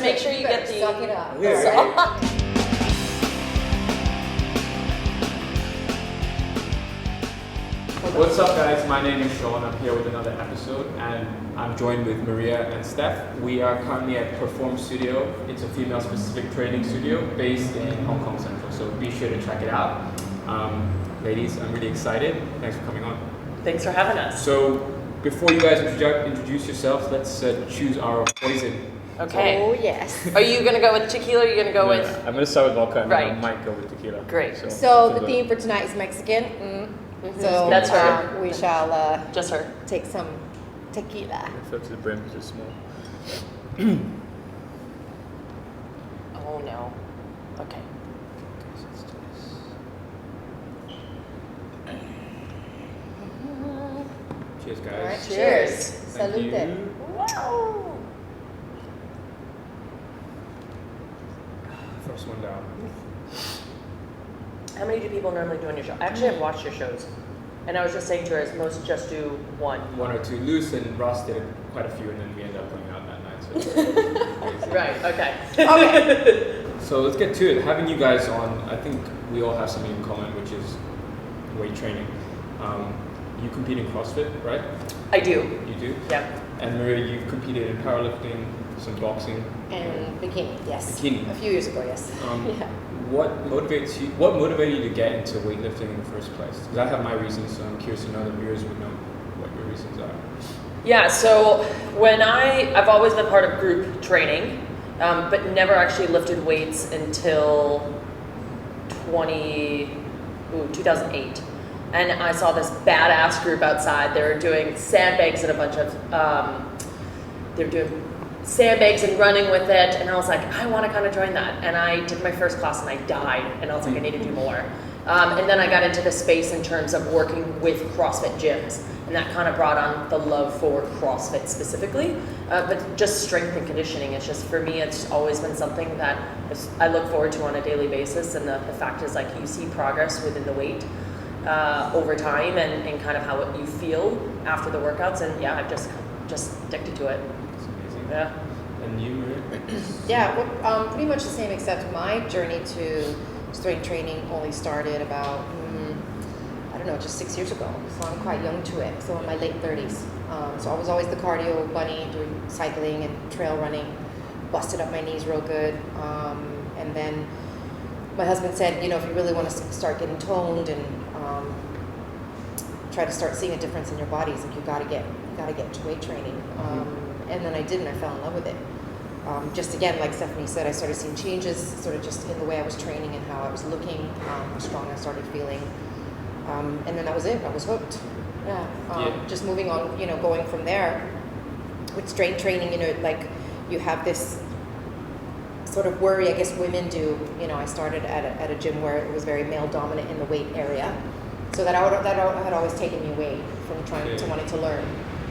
Just make sure you get the... Suck it up. Yeah, right? What's up, guys? My name is Sean. I'm here with another episode, and I'm joined with Maria and Steph. We are currently at Pherform Studio. It's a female-specific training studio based in Hong Kong Central, so be sure to check it out. Ladies, I'm really excited. Thanks for coming on. Thanks for having us. So, before you guys introduce yourselves, let's choose our poison. Okay. Oh, yes. Are you going to go with tequila or are you going to go with... I'm going to start with vodka, and then I Right. might go with tequila. Great. So the theme for tonight is Mexican. So That's her. We shall Just her. take some tequila. Fill to the brim, just small. Oh, no. Okay. Cheers, guys. All right, Cheers. Thank Salute. you. Wow. First one down. How many do people normally do on your show? I actually have watched your shows. And I was just saying to her, most just do one. One or two. Luce and Ross did quite a few, and then we ended up going out that night. So Right, okay. Okay. So let's get to it. Having you guys on, I think we all have something in common, which is weight training. You compete in CrossFit, right? I do. You do? Yeah. And Maria, you've competed in powerlifting, some boxing. And bikini, yes. Bikini. A few years ago, yes. Yeah. What motivates you? What motivated you to get into weightlifting in the first place? Because I have my reasons, so I'm curious to know the viewers would know what your reasons are. Yeah, so when I've always been part of group training, but never actually lifted weights until 2008. And I saw this badass group outside. They were doing sandbags and a bunch of, they were doing sandbags and running with it. And I was like, I want to kind of join that. And I took my first class and I died. And I was like, I need to do more. And then I got into the space in terms of working with CrossFit gyms. And that kind of brought on the love for CrossFit specifically. But just strength and conditioning, it's just, for me, it's always been something that I look forward to on a daily basis. And the fact is, like, you see progress within the weight over time and kind of how you feel after the workouts. And yeah, I've just addicted to it. It's amazing. Yeah. And you, Maria? Yeah, well, pretty much the same, except my journey to strength training only started about, I don't know, just 6 years ago. So I'm quite young to it, so in my late 30s. So I was always the cardio bunny, doing cycling and trail running, busted up my knees real good. And then my husband said, if you really want to start getting toned and try to start seeing a difference in your bodies, like you gotta get to weight training. And then I did, and I fell in love with it. Just again, like Stephanie said, I started seeing changes sort of just in the way I was training and how I was looking, how strong I started feeling. And then that was it. I was hooked. Yeah. Just moving on, going from there with strength training, like you have this sort of worry, I guess women do. I started at a gym where it was very male dominant in the weight area. So that had always taken me away from trying to wanting to learn.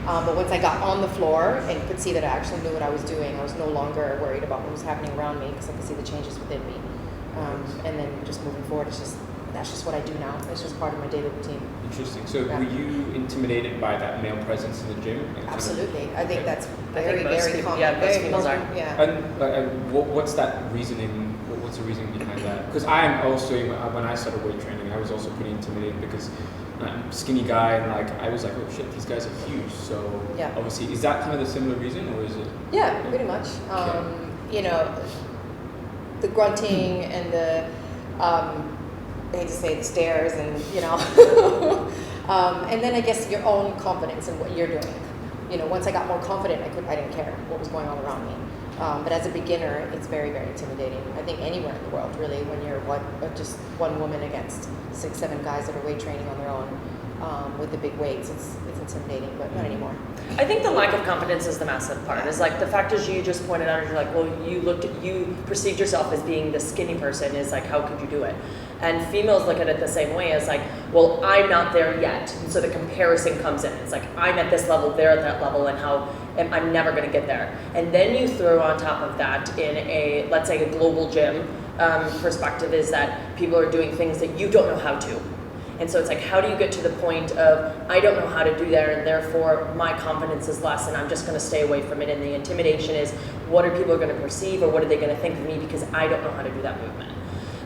But once I got on the floor and could see that I actually knew what I was doing, I was no longer worried about what was happening around me because I could see the changes within me. And then just moving forward, that's just what I do now. It's just part of my daily routine. Interesting. So were you intimidated by that male presence in the gym? Absolutely. I think that's I very, think most very people- common. yeah, most Very females common. are. Yeah. And what's that reasoning? What's the reasoning behind that? Because I am also, when I started weight training, I was also pretty intimidated because I'm a skinny guy and I was like, oh shit, these guys are huge. So Yeah. obviously, is that kind of the similar reason, or is it? Yeah, pretty much. The grunting and the, I hate to say the stares and, and then I guess your own confidence in what you're doing. Once I got more confident, I didn't care what was going on around me. But as a beginner, it's very, very intimidating. I think anywhere in the world, really, when you're just one woman against 6-7 guys that are weight training on their own with the big weights, it's intimidating, but not anymore. I think the lack of confidence is the massive part. It's like the fact is you just pointed out, you're like, well, you perceived yourself as being the skinny person. Is like, how could you do it? And females look at it the same way as like, well, I'm not there yet. And so the comparison comes in. It's like, I'm at this level, they're at that level, and I'm never going to get there. And then you throw on top of that in let's say a global gym perspective is that people are doing things that you don't know how to. And so it's like, how do you get to the point of, I don't know how to do that, and therefore my confidence is less, and I'm just going to stay away from it. And the intimidation is, what are people going to perceive, or what are they going to think of me because I don't know how to do that movement.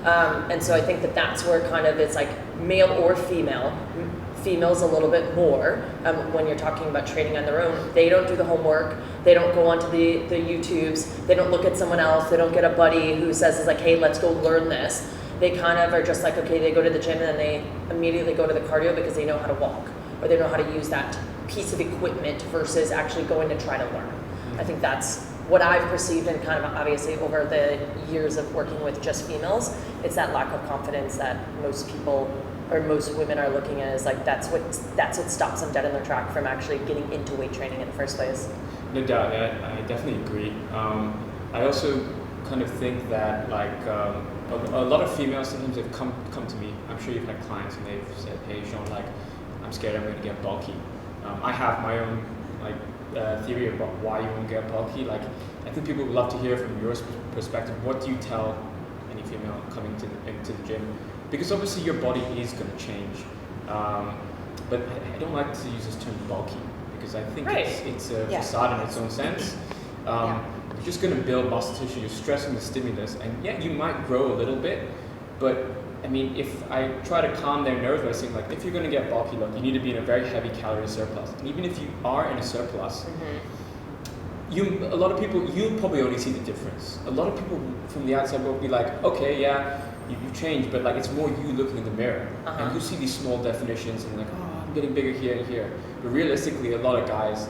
And so I think that that's where kind of it's like male or female. Females a little bit more when you're talking about training on their own. They don't do the homework. They don't go onto the YouTubes. They don't look at someone else. They don't get a buddy who says, is like, hey, let's go learn this. They kind of are just like, okay, they go to the gym and then they immediately go to the cardio because they know how to walk, or they know how to use that piece of equipment versus actually going to try to learn. I think that's what I've perceived, and kind of obviously over the years of working with just females, it's that lack of confidence that most people or most women are looking at, is like that's what stops them dead in their track from actually getting into weight training in the first place. No doubt, I definitely agree. I also kind of think that like a lot of females sometimes have come to me. I'm sure you've had clients and they've said, "Hey, Sean, like I'm scared I'm going to get bulky." I have my own like theory about why you won't get bulky. Like I think people would love to hear from your perspective. What do you tell any female coming into the gym? Because obviously your body is going to change, but I don't like to use this term bulky because I think it's a facade in its own sense. You're just going to build muscle tissue, you're stressing the stimulus, and yeah, you might grow a little bit, but I mean, if I try to calm their nerves by saying like, if you're going to get bulky, look, you need to be in a very heavy calorie surplus, and even if you are in a surplus, a lot of people, you'll probably only see the difference. A lot of people from the outside will be like, okay, yeah, you've changed, but like it's more you looking in the mirror, and you see these small definitions, and like, oh, I'm getting bigger here and here. But realistically, a lot of guys,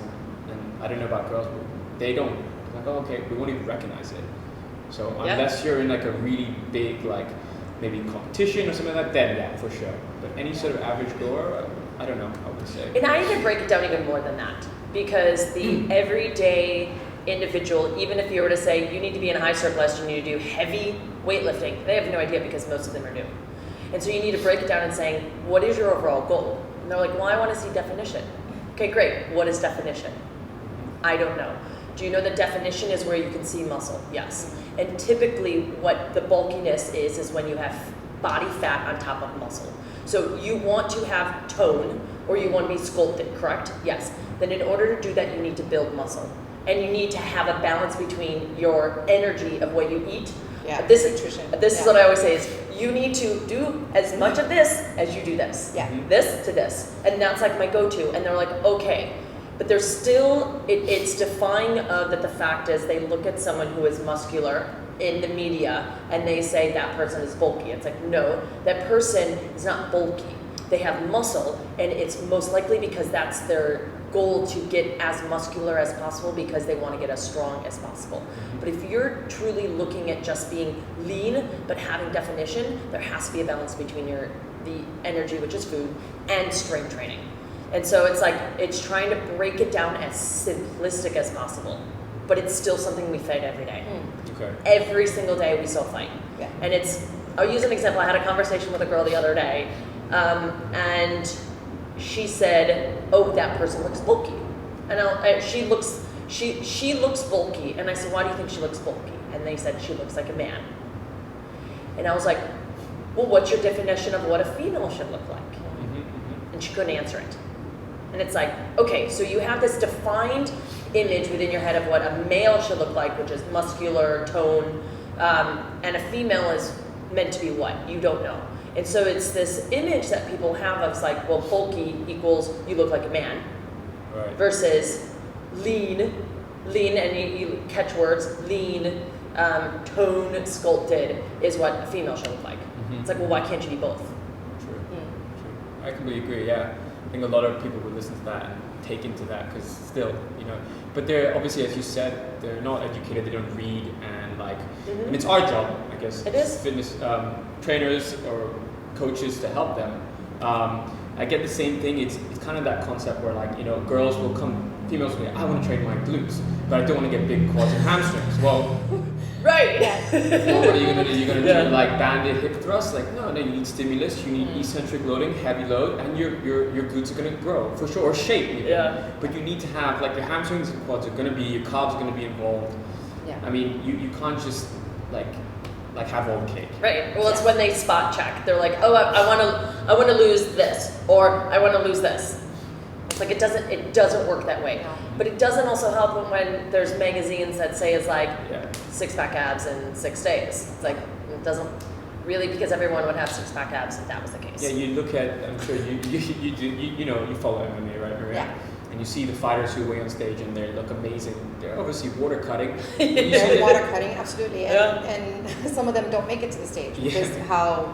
and I don't know about girls, but they don't. Like, oh, okay, we won't even recognize it. So unless you're in like a really big, like maybe competition or something like that, then yeah, for sure. But any sort of average goer, I don't know, I would say. And I even break it down even more than that, because the everyday individual, even if you were to say you need to be in high surplus, you need to do heavy weightlifting, they have no idea because most of them are new. And so you need to break it down and saying, what is your overall goal? And they're like, well, I want to see definition. Okay, great. What is definition? I don't know. Do you know that definition is where you can see muscle? Yes. And typically what the bulkiness is when you have body fat on top of muscle. So you want to have tone, or you want to be sculpted, correct? Yes. Then in order to do that, you need to build muscle. And you need to have a balance between your energy of what you eat. Yeah, this is what I always say is, you need to do as much of this as you do this. Yeah. This to this. And that's like my go-to. And they're like, okay. But there's still, it's defying that the fact is they look at someone who is muscular in the media and they say that person is bulky. It's like, no, that person is not bulky. They have muscle, and it's most likely because that's their goal, to get as muscular as possible because they want to get as strong as possible. But if you're truly looking at just being lean but having definition, there has to be a balance between the energy, which is food, and strength training. And so it's like, it's trying to break it down as simplistic as possible, but it's still something we fight every day. Okay. Every single day we still fight. Yeah. And I'll use an example. I had a conversation with a girl the other day, and she said, oh, that person looks bulky. And she looks bulky. And I said, why do you think she looks bulky? And they said, she looks like a man. And I was like, well, what's your definition of what a female should look like? And she couldn't answer it. And it's like, okay, so you have this defined image within your head of what a male should look like, which is muscular, tone, and a female is meant to be what? You don't know. And so it's this image that people have of like, well, bulky equals you look like a man, right, versus lean, and you catch words, lean, tone, sculpted is what a female should look like. It's like, well, why can't you be both? True. I completely agree, yeah. I think a lot of people would listen to that and take into that, because still, but they're obviously, as you said, they're not educated, they don't read, and like, and it's our job, I guess, it is, fitness trainers or coaches, to help them. I get the same thing. It's kind of that concept where, like, girls will come, females will be like, I want to train my glutes, but I don't want to get big quads and hamstrings. Well, right. Well, what are you gonna do? You're gonna do like banded hip thrust? Like, no, you need stimulus, you need eccentric loading, heavy load, and your glutes are gonna grow for sure, or shape even. Yeah. But you need to have, like, your hamstrings and quads are gonna be, your calves are gonna be involved. Yeah. I mean, you can't just like like have all the cake. Right. Well, it's when they spot check. They're like, oh, I want to lose this, or I want to lose this. It's like it doesn't work that way. No. But it doesn't also help when there's magazines that say it's like Yeah. 6-pack abs in 6 days. It's like it doesn't really, because everyone would have 6-pack abs if that was the case. Yeah, you look at, I'm sure you follow MMA, right, Maria? Yeah. And you see the fighters who weigh on stage and they look amazing. They're obviously water cutting. They're water cutting, absolutely, Yeah. and some of them don't make it to the stage because how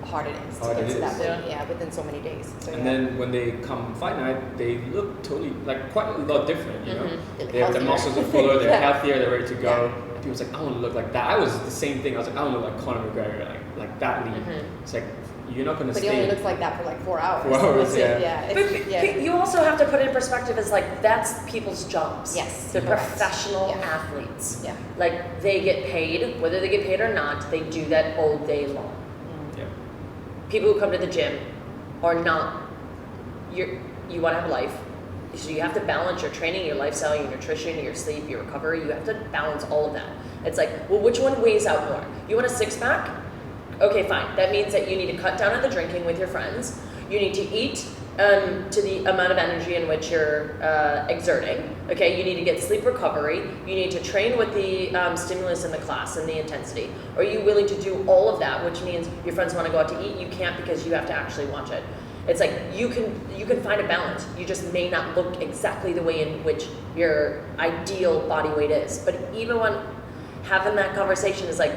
hard it is to Hard get it to that is. weight, within so many days. So, And then when they come fight night, they look totally, like quite a lot different, you know? Mhm. They look Their healthier. muscles are fuller, they're Yeah. healthier, they're ready to go. And people's like, I want to look like that. I was the same thing. I was like, I want to look like Conor McGregor, like that lean. Mhm. It's like, you're not going to But stay. he only looks like that for like 4 hours. 4 hours, That's it, yeah. But you also have to put it in perspective as like that's people's jobs. Yes, They're correct. professional Yeah. athletes. Yeah. Like they get paid, whether they get paid or not, they do that all day long. Yeah. People who come to the gym are not, you want to have a life. So you have to balance your training, your lifestyle, your nutrition, your sleep, your recovery. You have to balance all of that. It's like, well, which one weighs out more? You want a 6-pack? Okay, fine. That means that you need to cut down on the drinking with your friends. You need to eat to the amount of energy in which you're exerting. Okay, you need to get sleep recovery. You need to train with the stimulus in the class and the intensity. Are you willing to do all of that, which means your friends want to go out to eat, you can't because you have to actually watch it. It's like you can find a balance. You just may not look exactly the way in which your ideal body weight is. But even when having that conversation is like,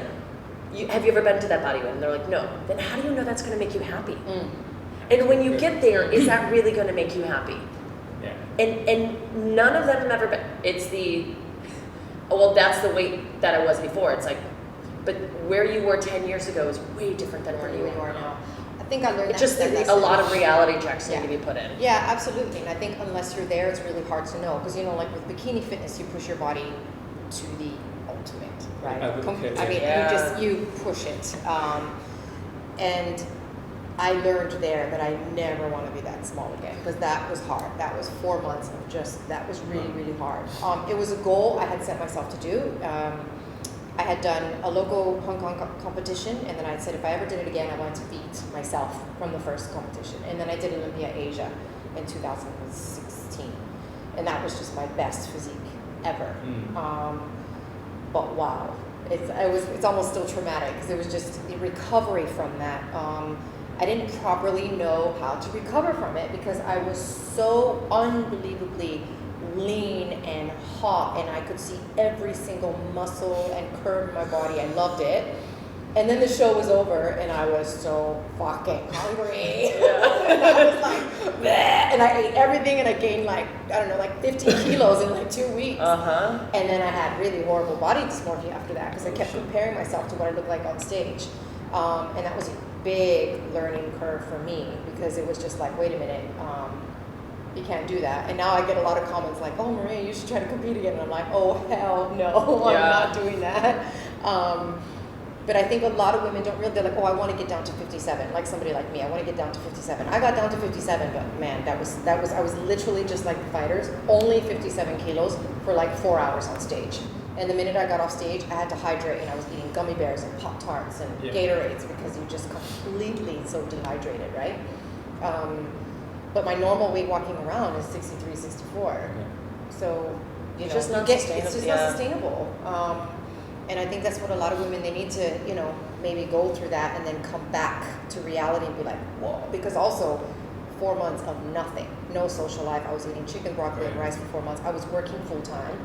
have you ever been to that body weight? And they're like, no. Then how do you know that's going to make you happy? Mm. And when you get there, is that really going to make you happy? Yeah. And none of them have ever been. It's that's the weight that I was before. It's like, but where you were 10 years ago is way different than where you are now. I think I learned It's that just that a lesson. lot of reality checks need Yeah. to be put in. Yeah, absolutely. And I think unless you're there, it's really hard to know. Because, like with bikini fitness, you push your body to the ultimate, right? I mean, Yeah. you push it. And I learned there that I never want to be that small again. Because that was hard. That was 4 months of that was really, really hard. It was a goal I had set myself to do. I had done a local Hong Kong competition, and then I said if I ever did it again, I wanted to beat myself from the first competition. And then I did Olympia Asia in 2016, and that was just my best physique ever. But wow, it's almost still traumatic because it was just the recovery from that. I didn't properly know how to recover from it because I was so unbelievably lean and hot, and I could see every single muscle and curve in my body. I loved it. And then the show was over, and I was so fucking hungry. And I was like, bleh, and I ate everything, and I gained like 15 kilos in like 2 weeks. And then I had really horrible body dysmorphia after that because I kept comparing myself to what I looked like on stage. And that was a big learning curve for me because it was just like, wait a minute, you can't do that. And now I get a lot of comments like, oh, Maria, you should try to compete again. And I'm like, oh, hell no, I'm not doing that. But I think a lot of women don't realize, they're like, oh, I want to get down to 57, like somebody like me. I want to get down to 57. I got down to 57, but man, I was literally just like the fighters, only 57 kilos for like 4 hours on stage. And the minute I got off stage, I had to hydrate, and I was eating gummy bears and Pop-Tarts and Gatorades because you're just completely so dehydrated, right? But my normal weight walking around is 63, 64. So, It's just not it's sustainable. just not sustainable. And I think that's what a lot of women, they need to, maybe go through that and then come back to reality and be like, whoa. Because also, 4 months of nothing, no social life. I was eating chicken, broccoli, and rice for 4 months. I was working full time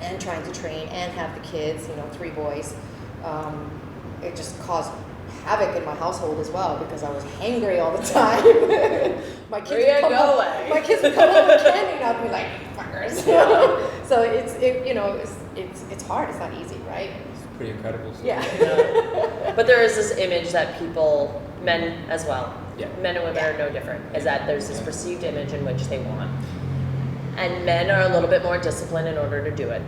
and trying to train and have the kids, 3 boys. It just caused havoc in my household as well because I was hangry all the time. My kids would come home with candy, and I'd be like, fuckers. So it's hard. It's not easy, right? It's pretty incredible. Yeah. But there is this image that people, men as well, men and women Yeah. are no different, is that there's this perceived image in which they want. And men are a little bit more disciplined in order to do it.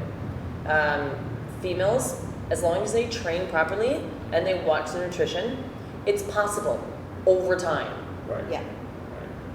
Females, as long as they train properly and they watch their nutrition, it's possible over time. Right. Yeah.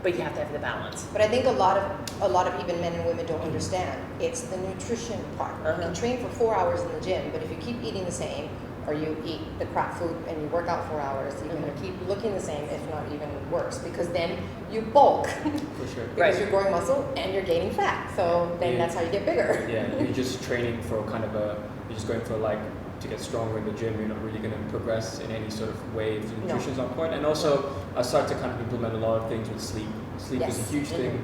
but you have to have the balance. But I think a lot of even men and women don't understand. It's the nutrition part. You can train for 4 hours in the gym, but if you keep eating the same, or you eat the crap food and you work out 4 hours, you're going to keep looking the same, if not even worse, because then you bulk. For sure. Because you're growing muscle and you're gaining fat. So then that's how you get bigger. Yeah, you're just training for kind of you're just going for like to get stronger in the gym. You're not really going to progress in any sort of way if the nutrition's on point. And also, I started to kind of implement a lot of things with sleep. Sleep is a huge thing.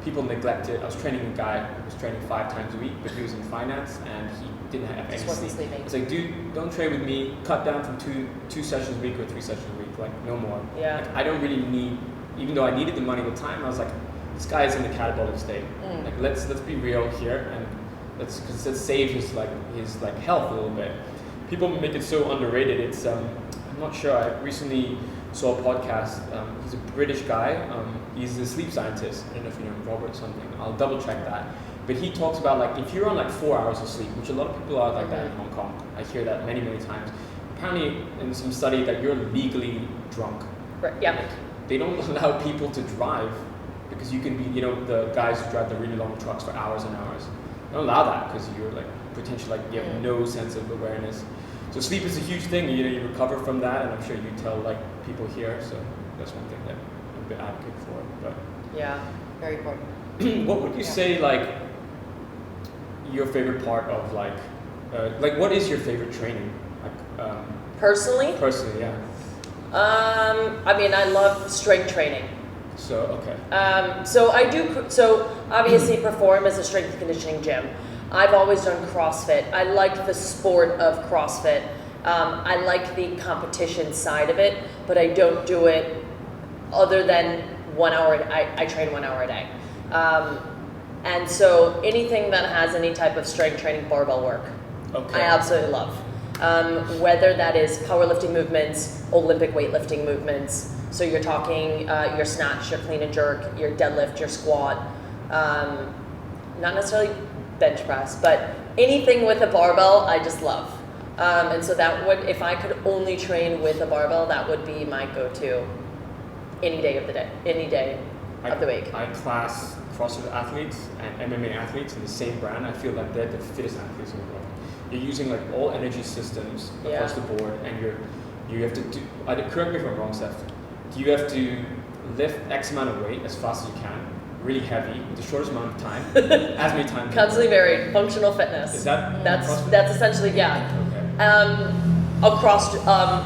People neglect it. I was training a guy who was training 5 times a week, but he was in finance and he didn't have any sleep. It's like, dude, don't train with me. Cut down from two sessions a week or 3 sessions a week. Like, no more. Yeah. Like, I don't really need, even though I needed the money at the time, I was like, this guy is in the catabolic state. Like, let's be real here, and let's save his health a little bit. People make it so underrated. It's I'm not sure. I recently saw a podcast. He's a British guy. He's a sleep scientist. I don't know if you know Robert something. I'll double check that. But he talks about like if you're on like 4 hours of sleep, which a lot of people are like that in Hong Kong. I hear that many times. Apparently, in some study that you're legally drunk. Right. Yeah. Like, they don't allow people to drive because you can be, the guys who drive the really long trucks for hours and hours. They don't allow that because you're like potentially like you have no sense of awareness. So sleep is a huge thing. You recover from that, and I'm sure you tell like people here. So that's one thing that I'm a bit advocate for. But yeah, very important. What would you say like your favorite part of like what is your favorite training? Like personally, yeah. I mean, I love strength training. So okay. So I do. So obviously, Pherform is a strength and conditioning gym. I've always done CrossFit. I like the sport of CrossFit. I like the competition side of it, but I don't do it other than 1 hour. I train 1 hour a day. And so anything that has any type of strength training, barbell work, I absolutely love. Whether that is powerlifting movements, Olympic weightlifting movements. So you're talking your snatch, your clean and jerk, your deadlift, your squat. Not necessarily bench press, but anything with a barbell, I just love. And so that would, if I could only train with a barbell, that would be my go-to any day of the week. I class CrossFit athletes and MMA athletes in the same brand. I feel like they're the fittest athletes in the world. You're using like all energy systems across the board, and you have to do. Correct me if I'm wrong, Steph. Do you have to lift X amount of weight as fast as you can, really heavy, with the shortest amount of time, as many times? Constantly varied, functional fitness. Is that that's essentially across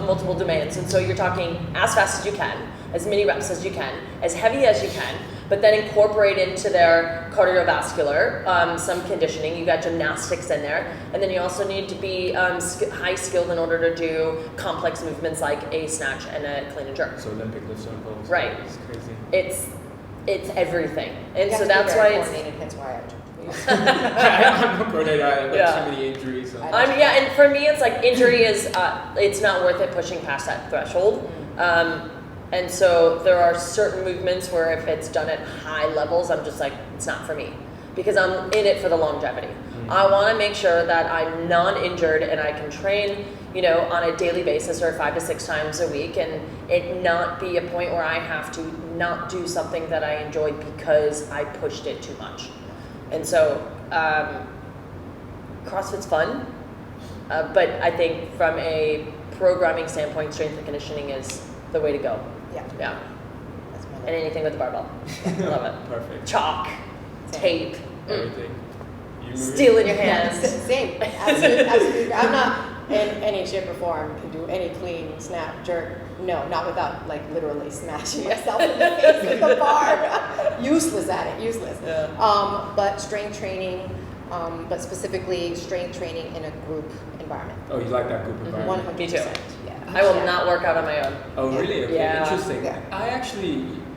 multiple domains, and so you're talking as fast as you can, as many reps as you can, as heavy as you can, but then incorporate into their cardiovascular some conditioning. You got gymnastics in there, and then you also need to be high skilled in order to do complex movements like a snatch and a clean and jerk. So Olympic lifts are involved. Right. It's crazy. It's everything, and you so that's why it's. Hence why I'm not coordinated. I have too many injuries. So. And for me, it's like injury is it's not worth it pushing past that threshold. And so there are certain movements where if it's done at high levels, I'm just like, it's not for me, because I'm in it for the longevity. I want to make sure that I'm non-injured and I can train, on a daily basis or 5 to 6 times a week, and it not be a point where I have to not do something that I enjoy because I pushed it too much. And so CrossFit's fun, but I think from a programming standpoint, strength and conditioning is the way to go. Yeah. And anything with the barbell. Love it. Perfect. Chalk, tape, everything. Steel in your hands. Same. Absolutely. I'm not in any shape or form can do any clean, snap, jerk. No, not without like literally smashing myself in the face with a bar. Useless at it. Useless. Yeah. But strength training, but specifically strength training in a group environment. Oh, you like that group environment? 100%. Me too. Yeah. I will not work out on my own. Oh, really? Okay, Yeah. interesting. Yeah.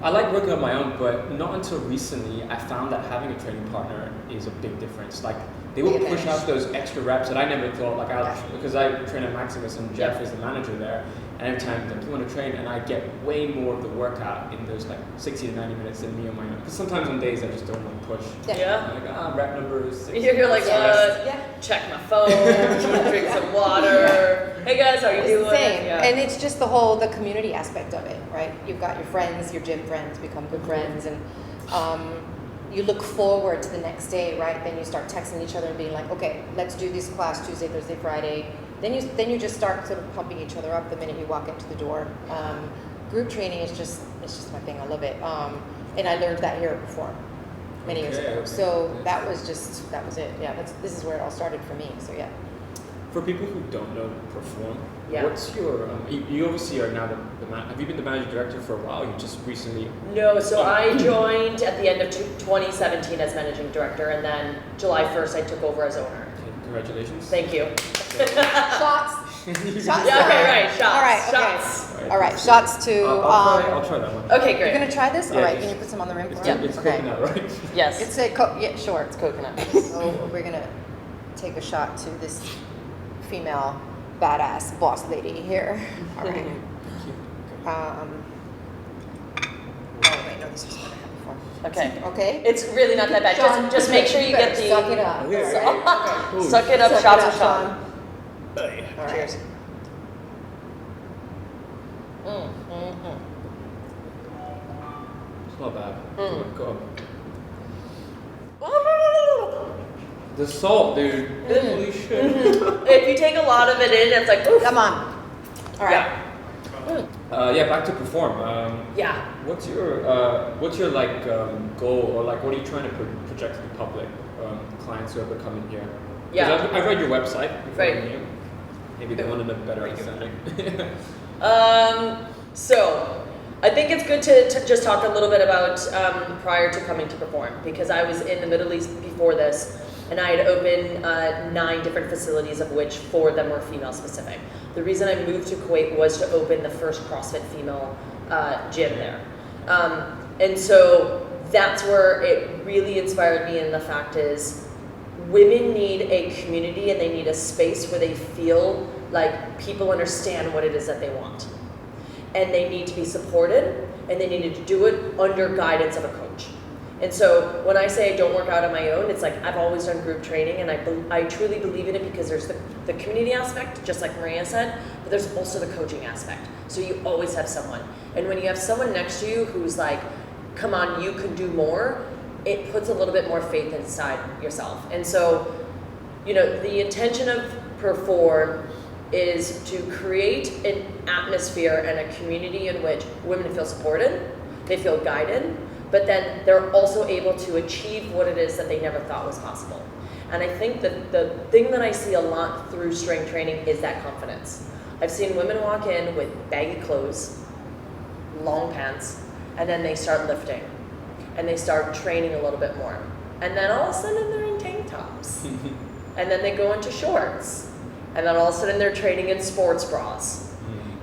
I like working on my own, but not until recently I found that having a training partner is a big difference. Like, they will big push advantage. out those extra reps that I never thought, like Yeah. because I train at Maximus and Jeff Yeah. is the manager there, and every time they want to train, and I get way more of the workout in those like 60 to 90 minutes than me on my own. Because sometimes on days I just don't want to push. Yeah. I'm like, rep number is 6. You're like, Yeah. check my phone, drink some water. Hey guys, how you It's doing? the same. Yeah. And it's just the community aspect of it, right? You've got your friends, your gym friends become good friends, and you look forward to the next day, right? Then you start texting each other and being like, okay, let's do this class Tuesday, Thursday, Friday. Then you just start sort of pumping each other up the minute you walk into the door. Group training is just my thing. I love it. And I learned that here at Pherform many years ago. Okay. So that was it. Yeah, this is where it all started for me. So yeah. For people who don't know Pherform, Yeah. what's your you obviously are now the have you been the managing director for a while? You just recently. No, so I joined at the end of 2017 as managing director, and then July 1st I took over as owner. Okay, congratulations. Thank you. Shots. Shots. Yeah, okay, right, shots. All right, okay. Shots. All right, shots to. I'll try that one. Okay, You're great. gonna try this? Yeah, All right, it's- can you put some on the rim for It's, me? it's Okay. coconut, right? Yes. It's a yeah, sure. It's coconut. So we're gonna take a shot to this female badass boss lady here. All right. Oh wait, no, this was what I had before. Okay. Okay. It's really not that bad. Just make sure you get the Suck it up. Yeah, Suck- right. okay. Suck it up, Suck shots it of up, Sean. Sean. All right. Cheers. It's not bad. Mm. Go on. The salt, dude. Holy shit. If you take a lot of it in, it's like, oof. Come on. All right. Yeah, back to Pherform. Yeah. What's your like goal, or like what are you trying to project to the public, clients who are coming here? 'Cause Yeah. I've read your website. before Right. coming here. Maybe they wanted a better understanding. So I think it's good to just talk a little bit about prior to coming to Pherform, because I was in the Middle East before this, and I had opened 9 different facilities, of which 4 of them were female specific. The reason I moved to Kuwait was to open the first CrossFit female gym there. And so that's where it really inspired me, and the fact is women need a community and they need a space where they feel like people understand what it is that they want. And they need to be supported, and they need to do it under guidance of a coach. And so when I say I don't work out on my own, it's like I've always done group training, and I truly believe in it because there's the community aspect, just like Maria said, but there's also the coaching aspect. So you always have someone. And when you have someone next to you who's like, come on, you can do more, it puts a little bit more faith inside yourself. And so, you know, the intention of Pherform is to create an atmosphere and a community in which women feel supported, they feel guided, but then they're also able to achieve what it is that they never thought was possible. And I think that the thing that I see a lot through strength training is that confidence. I've seen women walk in with baggy clothes, long pants, and then they start lifting, and they start training a little bit more. And then all of a sudden they're in tank tops. And then they go into shorts. And then all of a sudden they're training in sports bras.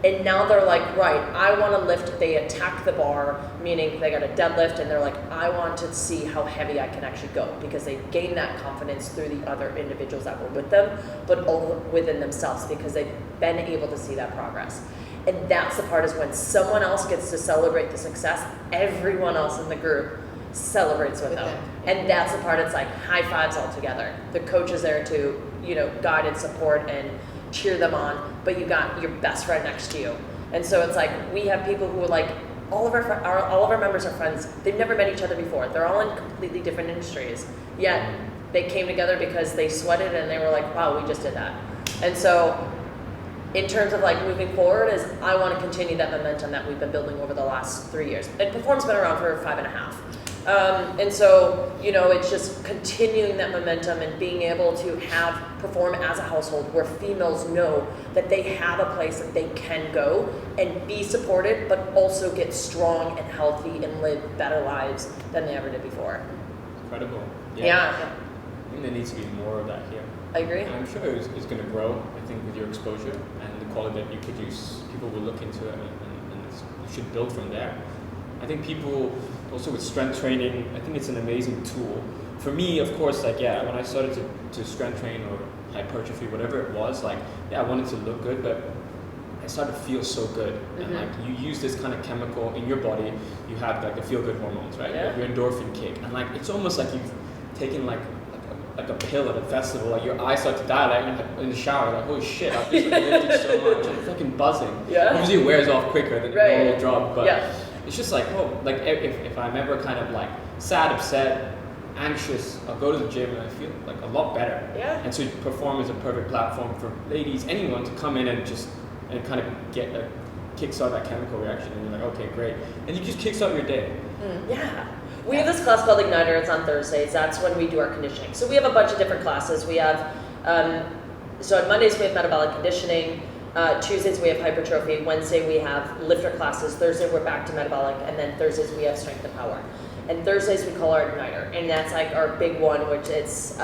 And now they're like, right, I want to lift. They attack the bar, meaning they got a deadlift, and they're like, I want to see how heavy I can actually go, because they gain that confidence through the other individuals that were with them, but all within themselves, because they've been able to see that progress. And that's the part, is when someone else gets to celebrate the success, everyone else in the group celebrates with them. And that's the part, it's like high fives all together. The coach is there to, you know, guide and support and cheer them on, but you got your best friend next to you. And so it's like, we have people who are like, all of our members are friends. They've never met each other before. They're all in completely different industries. Yet they came together because they sweated and they were like, wow, we just did that. And so in terms of like moving forward, is I want to continue that momentum that we've been building over the last 3 years. And Pherform's been around for 5.5. And so, you know, it's just continuing that momentum and being able to have Pherform as a household where females know that they have a place that they can go and be supported, but also get strong and healthy and live better lives than they ever did before. Incredible. Yeah. I think there needs to be more of that here. I agree. And I'm sure it's going to grow, I think, with your exposure and the quality that you produce. People will look into it, and you should build from there. I think people, also with strength training, I think it's an amazing tool, for me, of course, like, yeah, when I started to strength train or hypertrophy, whatever it was, like, yeah, I wanted to look good, but I started to feel so good. And like, you use this kind of chemical in your body, you have like the feel good hormones, right? Yeah. Your endorphin kick. And like, it's almost like you've taken like a pill at a festival, like your eyes start to dilate, and you're like in the shower, like, holy shit, I've just like, lifted so much, I'm fucking buzzing. Yeah. Obviously it wears off quicker than a normal job, but Yeah. it's just like, oh, like if I'm ever kind of like sad, upset, anxious, I'll go to the gym and I feel like a lot better. Yeah. And so Pherform is a perfect platform for ladies, anyone to come in and just kind of get a kickstart that chemical reaction, and you're like, okay, great, and you just kickstart your day. Yeah. We have this class called Igniter. It's on Thursdays. That's when we do our conditioning. So we have a bunch of different classes. We have, so on Mondays we have metabolic conditioning. Tuesdays we have hypertrophy. Wednesday we have lifter classes. Thursday we're back to metabolic. And then Thursdays we have strength and power. And Thursdays we call our Igniter. And that's like our big one, which it's,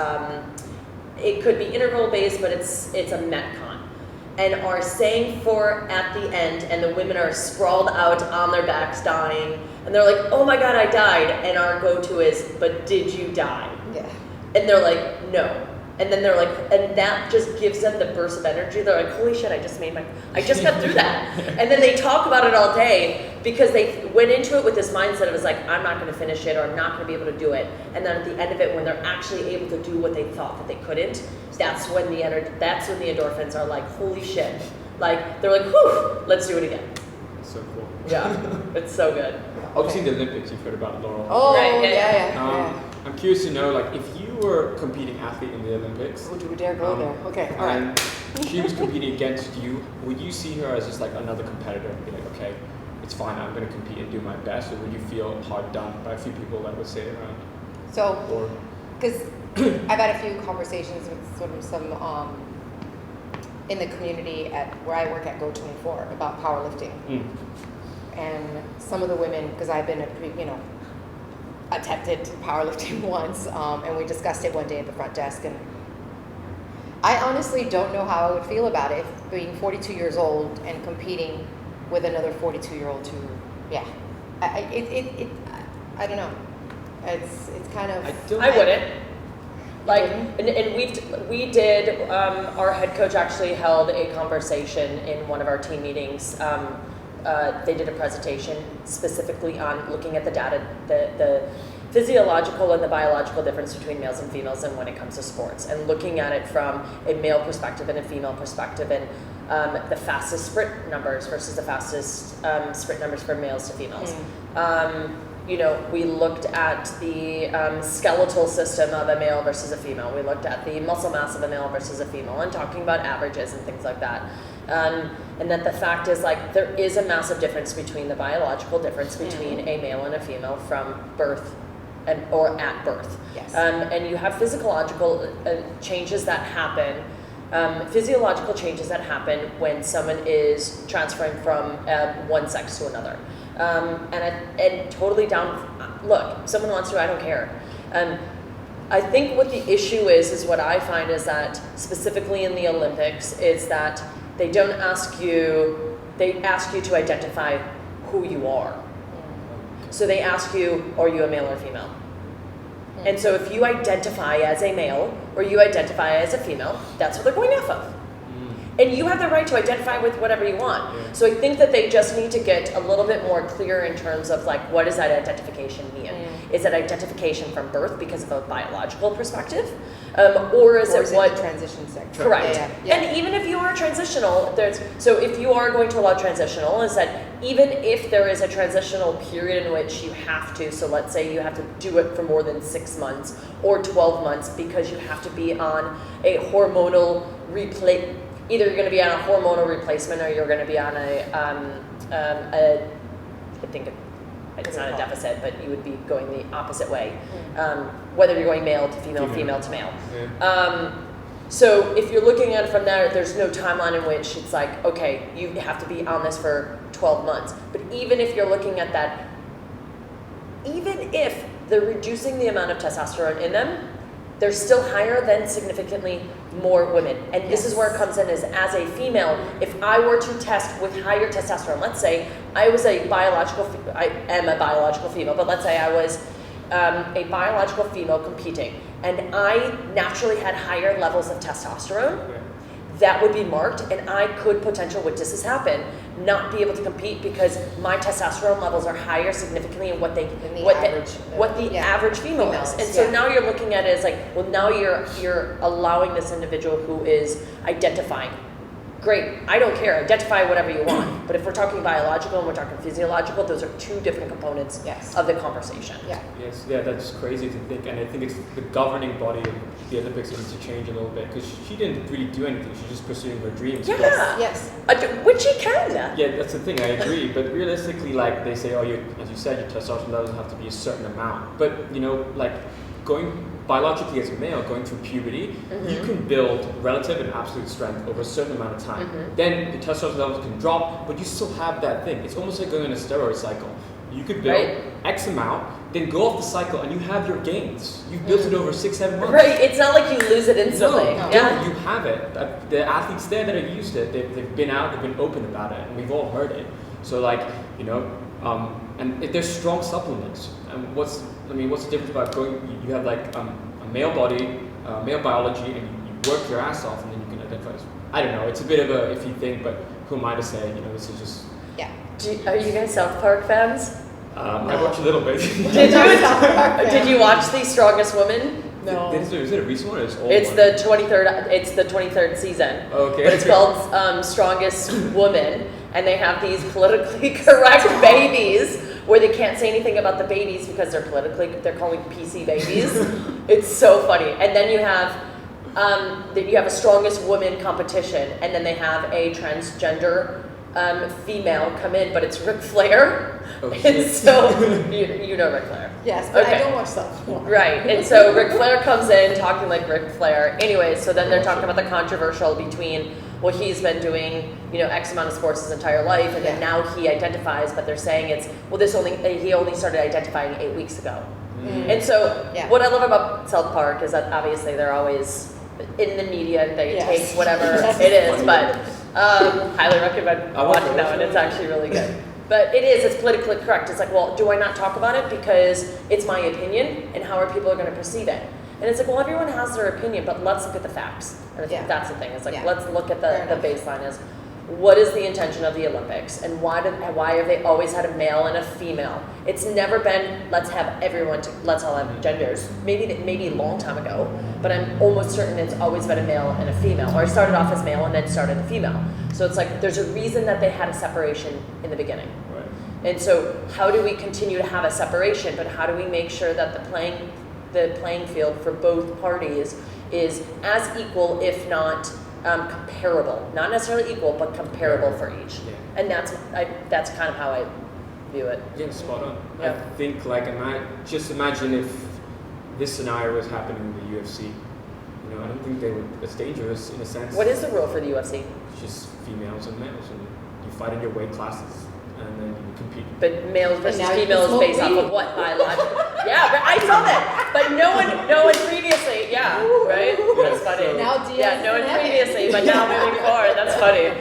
it could be interval based, but it's a Metcon. And our saying for at the end, and the women are sprawled out on their backs dying, and they're like, oh my God, I died. And our go-to is, but did you die? Yeah. And they're like, no. And then they're like, and that just gives them the burst of energy. They're like, holy shit, I just got through that. And then they talk about it all day because they went into it with this mindset of, like, I'm not gonna finish it, or I'm not gonna be able to do it. And then at the end of it, when they're actually able to do what they thought that they couldn't, that's when the endorphins are like, holy shit. Like, they're like, whew, let's do it again. It's so cool. Yeah, it's so good. Obviously the Olympics, you've heard about Laurel. Oh, Right, yeah. I'm curious to know, like, if you were a competing athlete in the Olympics, Would we dare go there? Okay, all right. and she was competing against you, would you see her as just like another competitor and be like, okay, it's fine, I'm going to compete and do my best, or would you feel hard done by a few people that would say it around? So, Or because I've had a few conversations with sort of some in the community at where I work at GO24 about powerlifting, and some of the women, because I've been attempted powerlifting once, and we discussed it one day at the front desk, and I honestly don't know how I would feel about it, being 42 years old and competing with another 42-year-old who, yeah, I don't know. It's kind of. I wouldn't. Like, and we did, our head coach actually held a conversation in one of our team meetings. They did a presentation specifically on looking at the data, the physiological and the biological difference between males and females and when it comes to sports, and looking at it from a male perspective and a female perspective, and the fastest sprint numbers versus the fastest sprint numbers for males to females. We looked at the skeletal system of a male versus a female. We looked at the muscle mass of a male versus a female, and talking about averages and things like that. And that the fact is, like, there is a massive difference between the biological difference between a male and a female from birth or at birth. Yes. And you have physiological changes that happen. Physiological changes that happen when someone is transferring from one sex to another. And totally down, look, if someone wants to, I don't care. I think what the issue is what I find is that, specifically in the Olympics, is that they don't ask you, they ask you to identify who you are. So they ask you, are you a male or female? And so if you identify as a male or you identify as a female, that's what they're going off of. And you have the right to identify with whatever you want. Yeah. So I think that they just need to get a little bit more clear in terms of, like, what does that identification mean? Is it identification from birth because of a biological perspective? Or is it what? Transition sex? Correct. Yeah. And even if you are transitional, so if you are going to allow transitional, is that even if there is a transitional period in which you have to, so let's say you have to do it for more than 6 months or 12 months because you have to be on a hormonal either you're going to be on a hormonal replacement or you're going to be on I think it's not a deficit, but you would be going the opposite way. Whether you're going male to female, female to male. Yeah. So if you're looking at it from there, there's no timeline in which it's like, okay, you have to be on this for 12 months. But even if you're looking at that, even if they're reducing the amount of testosterone in them, they're still higher than significantly more women. And this is where it comes in, is as a female, if I were to test with higher testosterone, let's say I am a biological female, but let's say I was a biological female competing, and I naturally had higher levels of testosterone, that would be marked, and I could potentially, what this has happened, not be able to compete because my testosterone levels are higher significantly in what the average female is. And so now you're looking at it as like, well, now you're allowing this individual who is identifying. Great, I don't care, identify whatever you want. But if we're talking biological and we're talking physiological, those are two different components of the conversation. Yes, that's crazy to think, and I think it's the governing body of the Olympics needs to change a little bit, because she didn't really do anything, she's just pursuing her dreams. Which she can. Yeah, that's the thing, I agree, but realistically, like they say, as you said, your testosterone levels have to be a certain amount, but like going biologically as a male, going through puberty, you can build relative and absolute strength over a certain amount of time. Then the testosterone levels can drop, but you still have that thing. It's almost like going on a steroid cycle. You could build X amount, then go off the cycle, and you have your gains. You've built it over 6-7 months. Right, it's not like you lose it instantly. No, you have it. The athletes there that have used it, they've been out, they've been open about it, and we've all heard it. So like, and there's strong supplements. And what's the difference about going? You have like a male body, male biology, and you work your ass off, and then you can identify. I don't know. It's a bit of a iffy thing, but who am I to say? This is just. Are you guys South Park fans? I watch a little bit. Did you watch The Strongest Woman? No. Is it a recent one or is it old? It's the 23rd. It's the 23rd season. Okay. But it's called Strongest Woman, and they have these politically correct babies where they can't say anything about the babies because they're calling PC babies. It's so funny. And then you have a Strongest Woman competition, and then they have a transgender female come in, but it's Ric Flair. And so you know Ric Flair. Yes, but I don't watch South Park. Right, and so Ric Flair comes in talking like Ric Flair. Anyway, so then they're talking about the controversial between, well, he's been doing, X amount of sports his entire life, and then now he identifies, but they're saying he only started identifying 8 weeks ago. And so what I love about South Park is that obviously they're always in the media and they take whatever it is, but highly recommend watching that one. It's actually really good. But it's politically correct. It's like, well, do I not talk about it because it's my opinion, and how are people going to perceive it? And it's like, well, everyone has their opinion, but let's look at the facts. And I think that's the thing. It's like, let's look at the baseline is, what is the intention of the Olympics, and why have they always had a male and a female? It's never been let's all have genders. Maybe a long time ago, but I'm almost certain it's always been a male and a female, or it started off as male and then started a female. So it's like there's a reason that they had a separation in the beginning. Right. And so how do we continue to have a separation, but how do we make sure that the playing field for both parties is as equal, if not comparable, not necessarily equal, but comparable for each. And that's kind of how I view it. Yeah, spot on. I think just imagine if this scenario was happening in the UFC. I don't think they were as dangerous in a sense. What is the rule for the UFC? It's just females and males, and you fight in your weight classes, and then you compete. But males versus females based off of what? Biological? Yeah, but I saw that. But no one previously, right? That's funny. Now no one previously, but now moving forward, that's funny.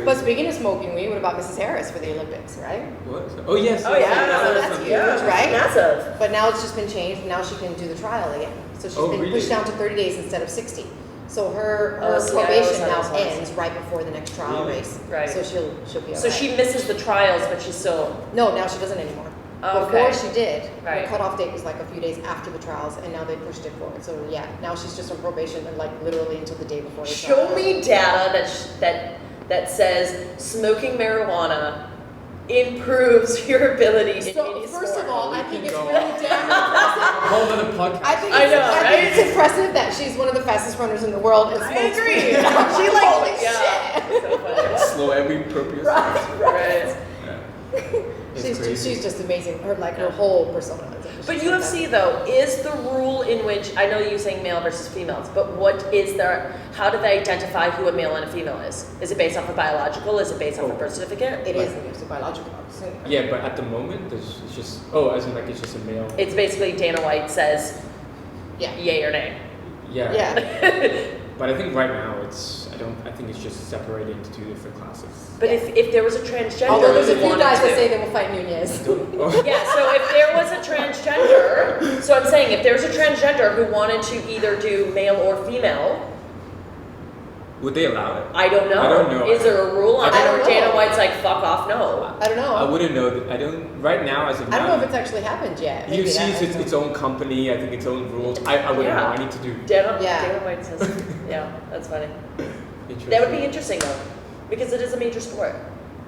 But speaking of smoking weed, what about Mrs. Harris for the Olympics, right? What? Oh, yes. Oh, yeah. That's huge, right? Massive. But now it's just been changed, and now she can do the trial again. So she's been pushed down to 30 days instead of 60. So her probation now ends right before the next trial race. Right. So she'll be all right. So she misses the trials, but she's still... No, now she doesn't anymore. Before she did, her cutoff date was like a few days after the trials, and now they pushed it forward. So now she's just on probation, and like literally until the day before the trial. Show me data that says smoking marijuana improves your ability to So first of all, I think it's really damn impressive. Whole other podcast. I think it's impressive that she's one of the fastest runners in the world and smokes I agree. weed. She Holy shit. So funny. Slow every purpose. Right. She's just amazing. Her whole persona. But UFC though is the rule in which I know you're saying male versus females, but what is there? How do they identify who a male and a female is? Is it based off of biological? Is it based off of birth certificate? It is. It's a biological. Obviously. Yeah, but at the moment, it's just as in it's just a male. It's basically Dana White says, yay or nay. Yeah. Yeah. But I think right now it's I think it's just separated into two different classes. But if there was a transgender Although there's a who few wanted guys to, that say they will fight Nunez. yeah, so if there was a transgender, so I'm saying if there's a transgender who wanted to either do male or female, Would they allow it? I don't know. I don't know. Is there a rule on I it, don't or know. Dana White's like, fuck off, no? I don't know. I wouldn't know. I don't. Right now, as of now, I don't know if it's actually happened yet. Maybe UFC that- is its own company. I think its own rules. I wouldn't know. I need to do. Dana Yeah. White says, yeah, that's funny. Interesting. That would be interesting though, because it is a major sport.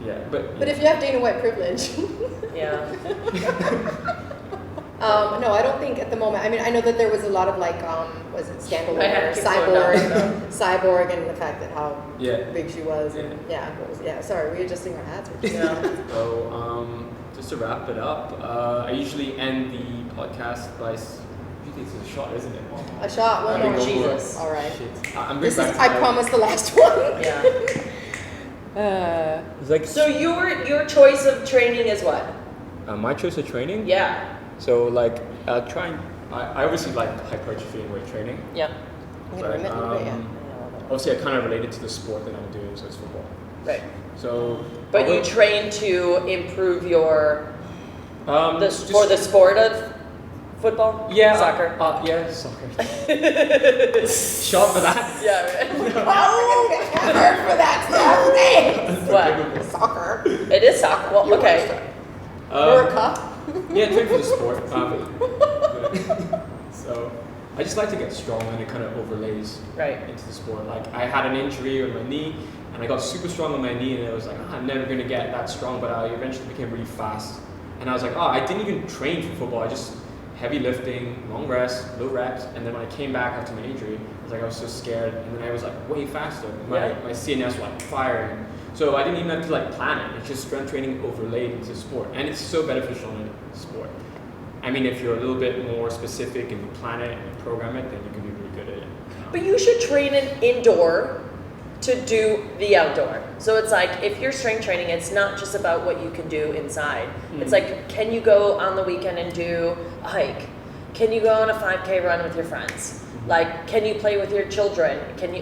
Yeah, but. But if you have Dana White privilege. Yeah. No, I don't think at the moment. I mean, I know that there was a lot of like, was it scandal My over head keeps going down, Cyborg, and the fact that how Yeah. big she was, and sorry, readjusting our hats. Yeah. So, just to wrap it up, I usually end the podcast by. Usually it's a shot, isn't it? A shot, one I more. think go for it. Jesus. All right. Shit. I'm This is, going back to I promise, the last one. Yeah. It's like So your choice of training is what? my choice of training. Yeah. So like I obviously like hypertrophy and weight training. Yeah. I'm gonna remit a little bit, yeah. Obviously, I kind of related to the sport that I'm doing, so it's football. Right. So. But you although- train to improve your just- for the sport of football? Yeah. Soccer? Yeah, soccer. Shot for that. Yeah, right. Oh, we're gonna get hammered for that stuff. What? Soccer. It is soccer. Well, You okay. Or a cup. Yeah, train for the sport. So I just like to get strong, and it kind of overlays Right. into the sport. Like I had an injury on my knee, and I got super strong on my knee, and I was like, I'm never gonna get that strong. But I eventually became really fast, and I was like, I didn't even train for football. I just heavy lifting, long rest, low reps, and then when I came back after my injury, I was so scared, and then I was like way faster. My CNS was like firing. So I didn't even have to like plan it. It's just strength training overlaid into sport, and it's so beneficial in sport. I mean, if you're a little bit more specific and you plan it and you program it, then you can be really good at it. But you should train an indoor to do the outdoor. So it's like if you're strength training, it's not just about what you can do inside. It's like, can you go on the weekend and do a hike? Can you go on a 5K run with your friends? Like, can you play with your children? Can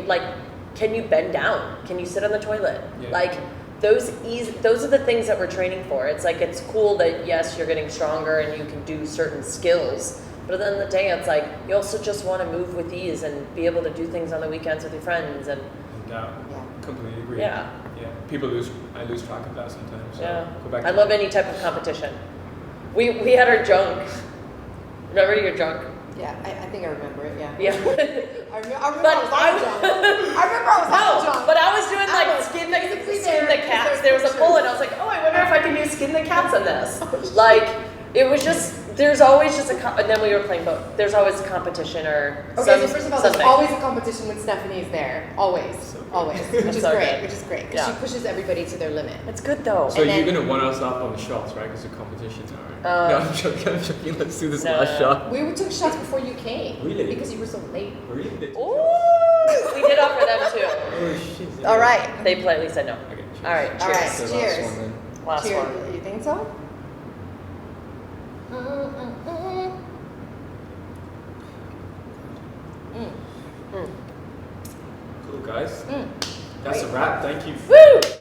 you bend down? Can you sit on the toilet? Yeah. Like those are the things that we're training for. It's like, it's cool that yes, you're getting stronger and you can do certain skills. But at the end of the day, it's like you also just want to move with ease and be able to do things on the weekends with your friends. And Yeah, completely agree. yeah, Yeah. I lose track of that sometimes. So yeah. Go back I to love any type of competition. We had our junk. Remember your junk? Yeah, I think I remember it. Yeah. Yeah. I remember But I was on the jump. I remember I was on the No, jump. but I was doing I like was skin physically the there cats. because There was a there's poll, and I was like, oh, I wonder if I can do skin the cats on this. Like, it was just, there's always just and then we were playing both. There's always a competition or Okay, so first of all, there's something. always a competition when Stephanie's there. Always. So good. Always. Which is so great. good. Which is great. Because Yeah. she pushes everybody to their limit. It's good though. So And you're then- gonna one us up on the shots, right? Because the competition's alright. No, I'm joking. Let's do this last shot. We took shots before you came. Really? Because you were so late. Really? Ooh, we did offer them too. Oh shit. All right. They politely said no. Okay, cheers. All right, All right. cheers. So last Cheers. one then. Last Cheers. one. You think so? Cool guys. Mm. That's a wrap. Thank you. Woo!